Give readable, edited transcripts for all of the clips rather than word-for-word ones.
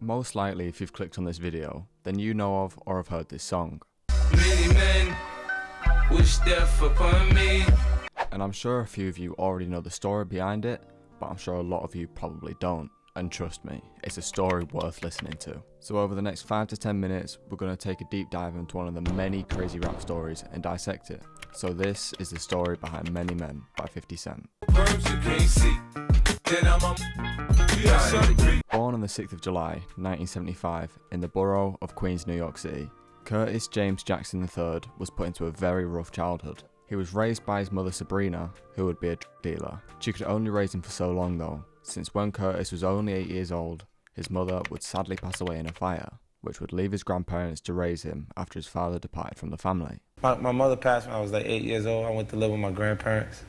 Most likely, if you've clicked on this video, then you know of or have heard this song. Many men wish death upon me. And I'm sure a few of you already know the story behind it, but I'm sure a lot of you probably don't. And trust me, it's a story worth listening to. So over the next 5 to 10 minutes, we're going to take a deep dive into one of the many crazy rap stories and dissect it. So this is the story behind Many Men by 50 Cent. Born on the 6th of July, 1975, in the borough of Queens, New York City, Curtis James Jackson III was put into a very rough childhood. He was raised by his mother Sabrina, who would be a drug dealer. She could only raise him for so long though, since when Curtis was only 8 years old, his mother would sadly pass away in a fire, which would leave his grandparents to raise him after his father departed from the family. My mother passed when I was like 8 years old. I went to live with my grandparents.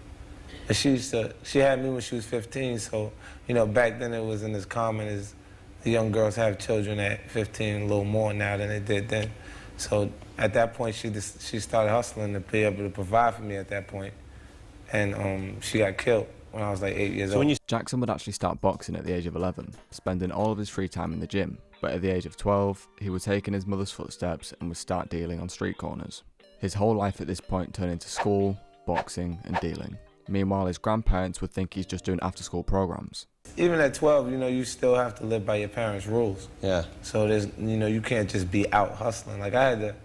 And she had me when she was 15, so, back then it wasn't as common as the young girls have children at 15, a little more now than they did then. So at that point, she started hustling to be able to provide for me at that point. And she got killed when I was like 8 years old. Jackson would actually start boxing at the age of 11, spending all of his free time in the gym. But at the age of 12, he would take in his mother's footsteps and would start dealing on street corners. His whole life at this point turned into school, boxing, and dealing. Meanwhile, his grandparents would think he's just doing after-school programs. Even at 12, you still have to live by your parents' rules. Yeah. So there's, you can't just be out hustling. Like, I had to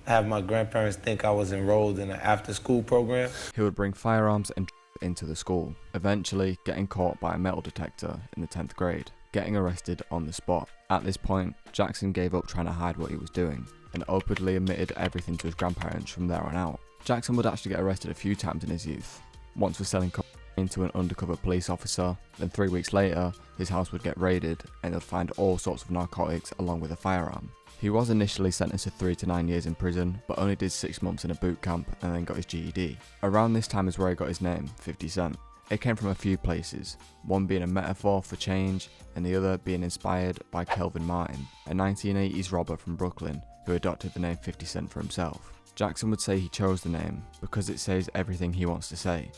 have my grandparents think I was enrolled in an after-school program. He would bring firearms and into the school, eventually getting caught by a metal detector in the 10th grade, getting arrested on the spot. At this point, Jackson gave up trying to hide what he was doing and openly admitted everything to his grandparents from there on out. Jackson would actually get arrested a few times in his youth, once for selling cocaine to an undercover police officer, then 3 weeks later, his house would get raided and they'd find all sorts of narcotics along with a firearm. He was initially sentenced to 3 to 9 years in prison, but only did 6 months in a boot camp and then got his GED. Around this time is where he got his name, 50 Cent. It came from a few places, one being a metaphor for change and the other being inspired by Kelvin Martin, a 1980s robber from Brooklyn who adopted the name 50 Cent for himself. Jackson would say he chose the name because it says everything he wants to say.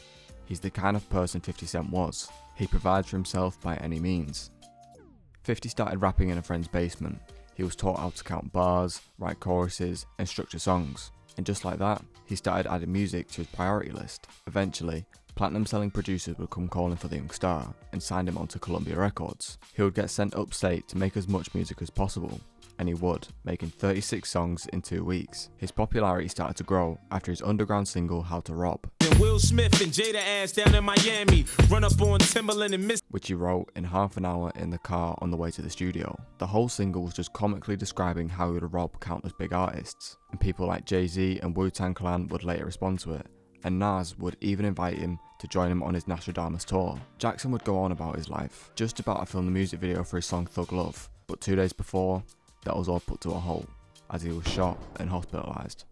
He's the kind of person 50 Cent was. He provides for himself by any means. 50 started rapping in a friend's basement. He was taught how to count bars, write choruses, and structure songs. And just like that, he started adding music to his priority list. Eventually, platinum-selling producers would come calling for the young star and signed him onto Columbia Records. He would get sent upstate to make as much music as possible, and he would, making 36 songs in 2 weeks. His popularity started to grow after his underground single How to Rob, Will Smith and Jada ass down in Miami, run up on Timberland and Miss, which he wrote in half an hour in the car on the way to the studio. The whole single was just comically describing how he would rob countless big artists, and people like Jay-Z and Wu-Tang Clan would later respond to it, and Nas would even invite him to join him on his Nostradamus tour. Jackson would go on about his life, just about to film the music video for his song Thug Love, but 2 days before, that was all put to a halt, as he was shot and hospitalised.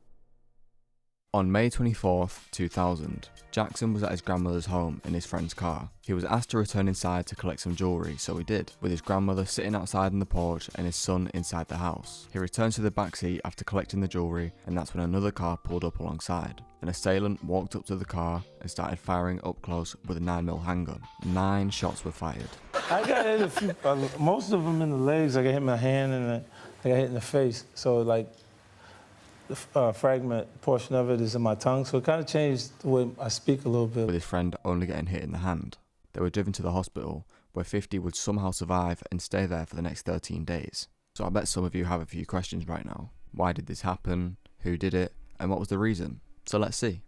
On May 24th, 2000, Jackson was at his grandmother's home in his friend's car. He was asked to return inside to collect some jewellery, so he did, with his grandmother sitting outside on the porch and his son inside the house. He returned to the backseat after collecting the jewellery, and that's when another car pulled up alongside. An assailant walked up to the car and started firing up close with a 9mm handgun. 9 shots were fired. I got hit a few, most of them in the legs. I got hit in my hand and I got hit in the face. So the fragment portion of it is in my tongue, so it kind of changed the way I speak a little bit. With his friend only getting hit in the hand, they were driven to the hospital, where 50 would somehow survive and stay there for the next 13 days. So I bet some of you have a few questions right now. Why did this happen? Who did it? And what was the reason? So let's see.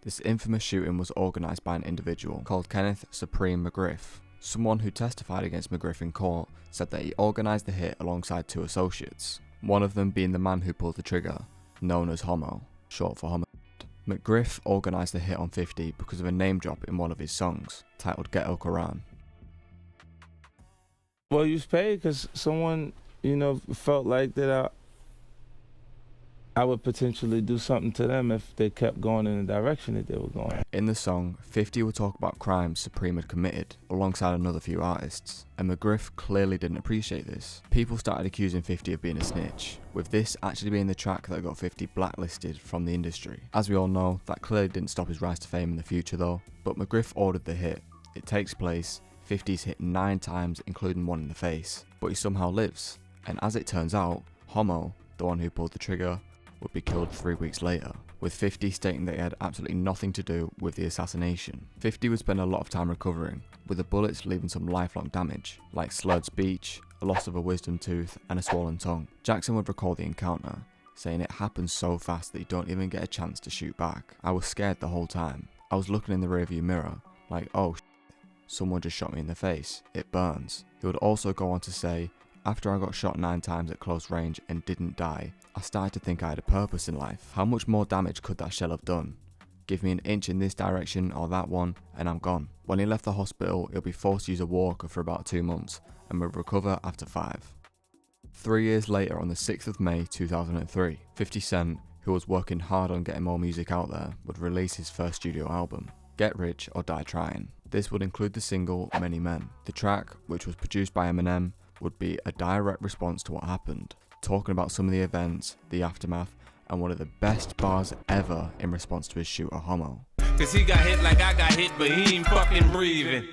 This infamous shooting was organised by an individual called Kenneth Supreme McGriff. Someone who testified against McGriff in court said that he organised the hit alongside 2 associates, one of them being the man who pulled the trigger, known as Homo, short for homicide. McGriff organised the hit on 50 because of a name drop in one of his songs, titled Ghetto Quran. Well, you was paid because someone, felt like that I would potentially do something to them if they kept going in the direction that they were going. In the song, 50 would talk about crimes Supreme had committed, alongside another few artists, and McGriff clearly didn't appreciate this. People started accusing 50 of being a snitch, with this actually being the track that got 50 blacklisted from the industry. As we all know, that clearly didn't stop his rise to fame in the future though, but McGriff ordered the hit. It takes place, 50's hit 9 times, including one in the face, but he somehow lives, and as it turns out, Homo, the one who pulled the trigger, would be killed 3 weeks later, with 50 stating that he had absolutely nothing to do with the assassination. 50 would spend a lot of time recovering, with the bullets leaving some lifelong damage, like slurred speech, a loss of a wisdom tooth, and a swollen tongue. Jackson would recall the encounter, saying it happened so fast that you don't even get a chance to shoot back. I was scared the whole time. I was looking in the rearview mirror, like, oh shit, someone just shot me in the face, it burns. He would also go on to say, after I got shot 9 times at close range and didn't die, I started to think I had a purpose in life. How much more damage could that shell have done? Give me an inch in this direction or that one and I'm gone. When he left the hospital, he'll be forced to use a walker for about 2 months and would recover after 5. 3 years later, on the 6th of May 2003, 50 Cent, who was working hard on getting more music out there, would release his first studio album, Get Rich or Die Trying. This would include the single Many Men. The track, which was produced by Eminem, would be a direct response to what happened, talking about some of the events, the aftermath, and one of the best bars ever in response to his shooter Homo. Cause he got hit like I got hit, but he ain't fucking breathing.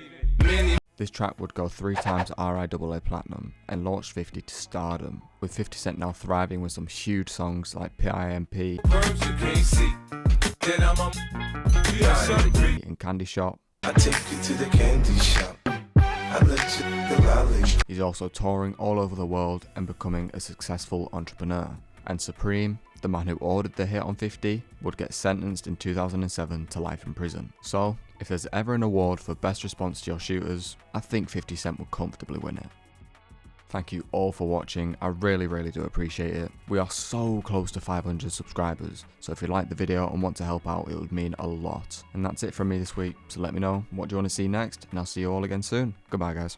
This track would go 3 times RIAA Platinum and launched 50 to stardom, with 50 Cent now thriving with some huge songs like PIMP and Candy Shop. I take you to the candy shop. I let you the lolly. He's also touring all over the world and becoming a successful entrepreneur. And Supreme, the man who ordered the hit on 50, would get sentenced in 2007 to life in prison. So, if there's ever an award for best response to your shooters, I think 50 Cent would comfortably win it. Thank you all for watching, I really do appreciate it. We are so close to 500 subscribers, so if you like the video and want to help out, it would mean a lot. And that's it from me this week, so let me know what you want to see next, and I'll see you all again soon. Goodbye guys.